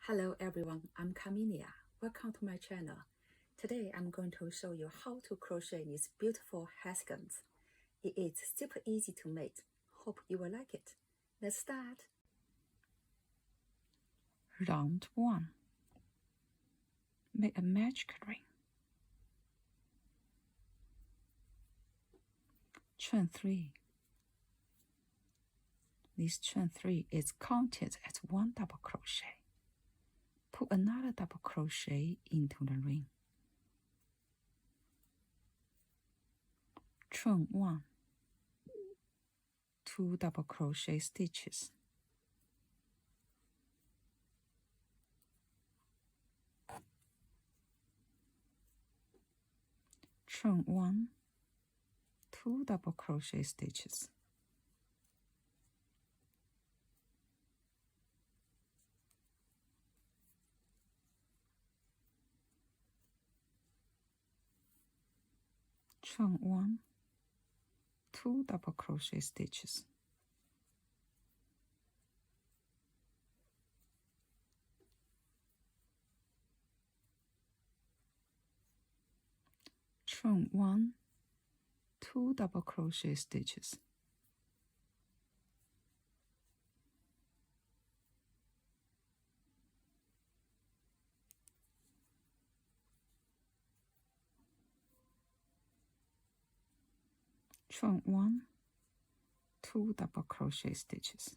Hello everyone, I'm Camilia. Welcome to my channel. Today I'm going to show you how to crochet these beautiful hexagons. It is super easy to make. Hope you will like it. Let's start. Round 1. Make a magic ring. Chain 3. This chain 3 is counted as 1 double crochet. Put another double crochet into the ring. Chain 1, 2 double crochet stitches. Chain 1, 2 double crochet stitches. Chain 1, 2 double crochet stitches. Chain 1, 2 double crochet stitches. Chain 1, 2 double crochet stitches.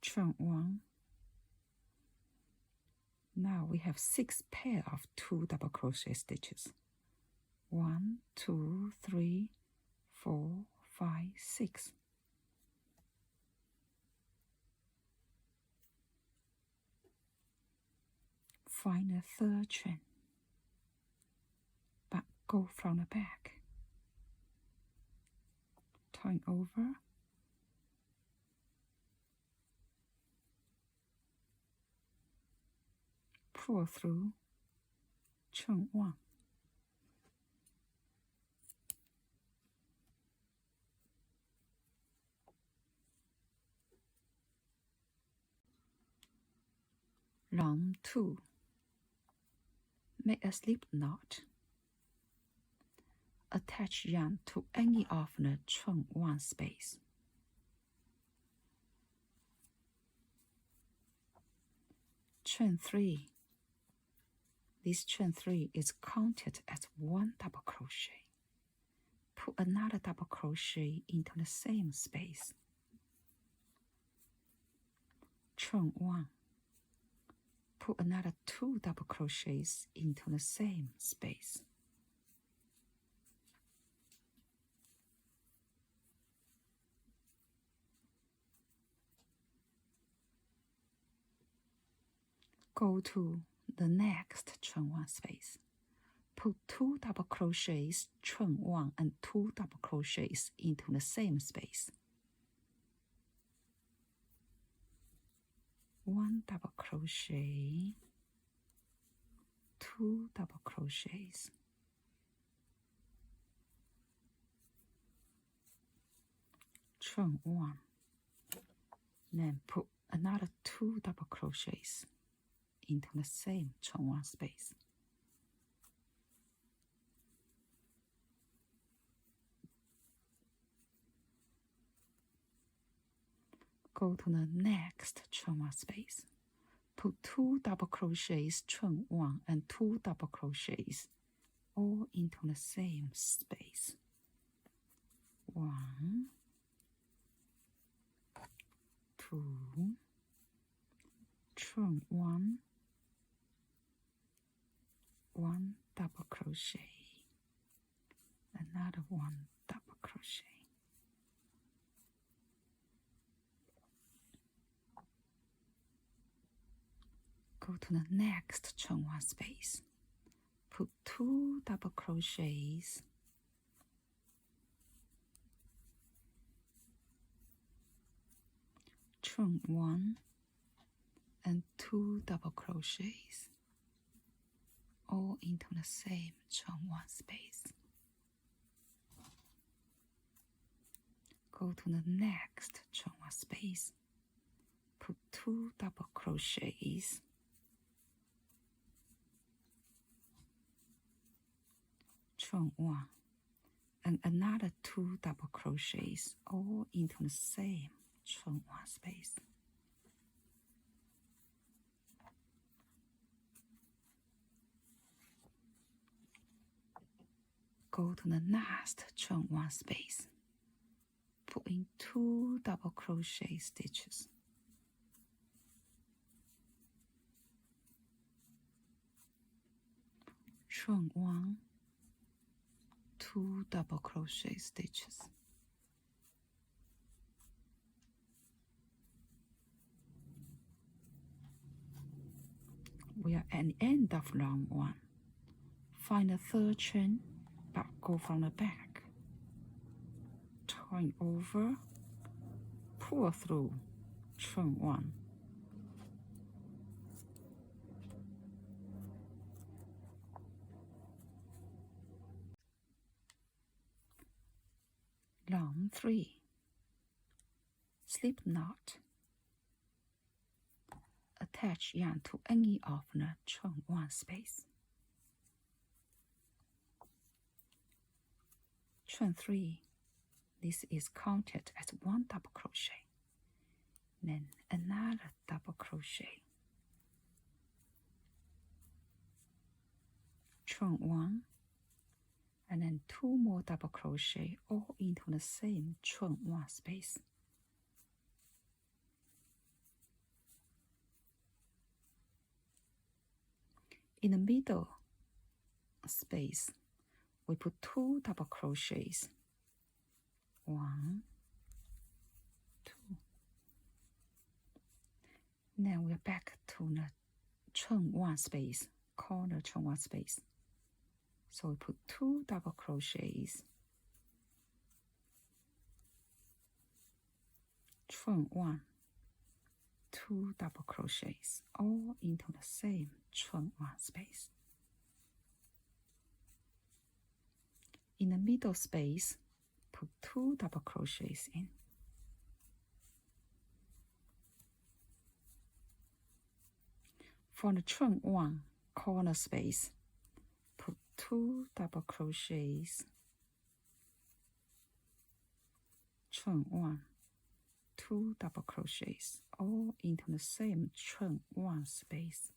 Chain 1. Now we have 6 pair of 2 double crochet stitches. 1, 2, 3, 4, 5, 6. Find a third chain, but go from the back. Turn over. Pull through chain 1. Round 2. Make a slip knot. Attach yarn to any of the chain 1 space. Chain 3. This chain 3 is counted as 1 double crochet. Put another double crochet into the same space. Chain 1. Put another 2 double crochets into the same space. Go to the next chain 1 space. Put 2 double crochets, chain 1 and 2 double crochets into the same space. 1 double crochet, 2 double crochets. Chain 1. Then put another 2 double crochets into the same chain 1 space. Go to the next chain 1 space. Put 2 double crochets, chain 1 and 2 double crochets all into the same space. 1, 2, chain 1, 1 double crochet, another 1 double crochet. Go to the next chain 1 space. Put 2 double crochets, chain 1 and 2 double crochets all into the same chain 1 space. go to the next chain 1 space, put 2 double crochets, chain 1, and another 2 double crochets all into the same chain 1 space. Go to the last chain 1 space, put in 2 double crochet stitches. Chain 1, 2 double crochet stitches. We are at the end of round 1. Find the third chain, but go from the back. Turn over, pull through chain 1. Round 3. Slip knot. Attach yarn to any of the chain 1 space. Chain 3. This is counted as 1 double crochet. Then another double crochet. Chain 1. And then 2 more double crochet all into the same chain 1 space. In the middle space, we put 2 double crochets. 1, 2. Then we're back to the chain 1 space, corner chain 1 space. So we put 2 double crochets, chain 1, 2 double crochets, all into the same chain 1 space. In the middle space, put 2 double crochets in. For the chain 1 corner space, put 2 double crochets, chain 1, 2 double crochets, all into the same chain 1 space.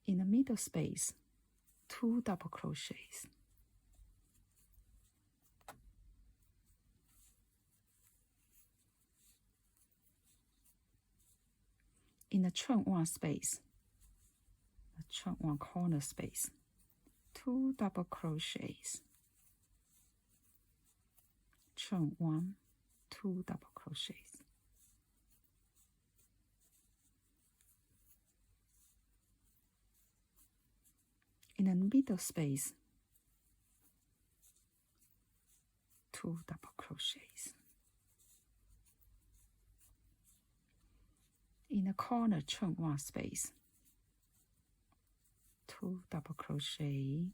In the middle space, 2 double crochets. In the chain 1 space, the chain 1 corner space, 2 double crochets, chain 1, 2 double crochets. In the middle space, 2 double crochets. In the corner chain 1 space, 2 double crochet,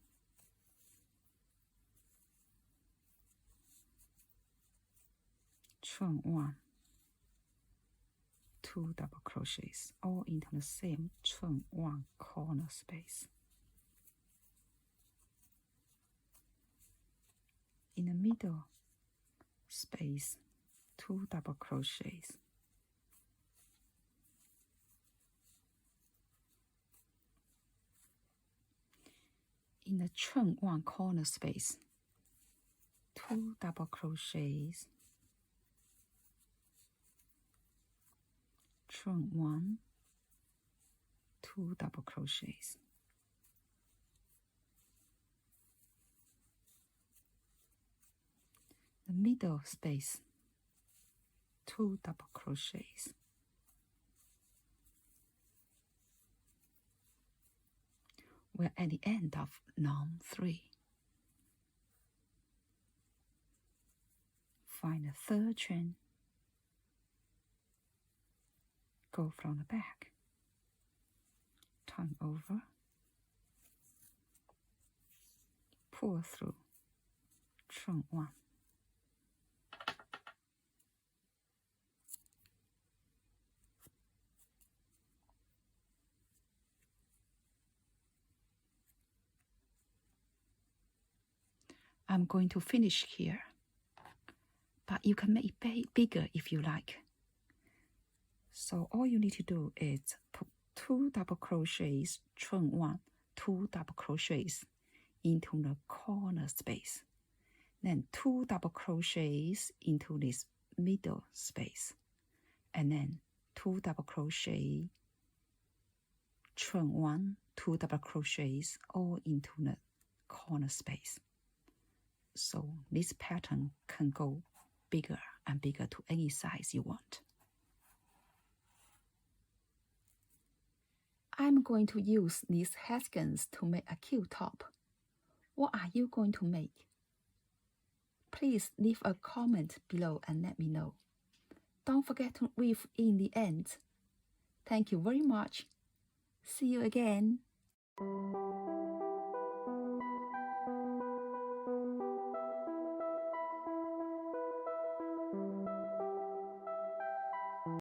chain 1, 2 double crochets, all into the same chain 1 corner space. In the middle space, 2 double crochets. In the chain 1 corner space, 2 double crochets, chain 1, 2 double crochets. The middle space, 2 double crochets. We're at the end of round 3. Find the third chain. Go from the back. Turn over. pull through chain 1. I'm going to finish here, but you can make it bigger if you like. So all you need to do is put 2 double crochets, chain 1, 2 double crochets into the corner space, then 2 double crochets into this middle space, and then 2 double crochet, chain 1, 2 double crochets all into the corner space. So this pattern can go bigger and bigger to any size you want. I'm going to use these hexagons to make a cute top. What are you going to make? Please leave a comment below and let me know. Don't forget to weave in the end. Thank you very much. See you again.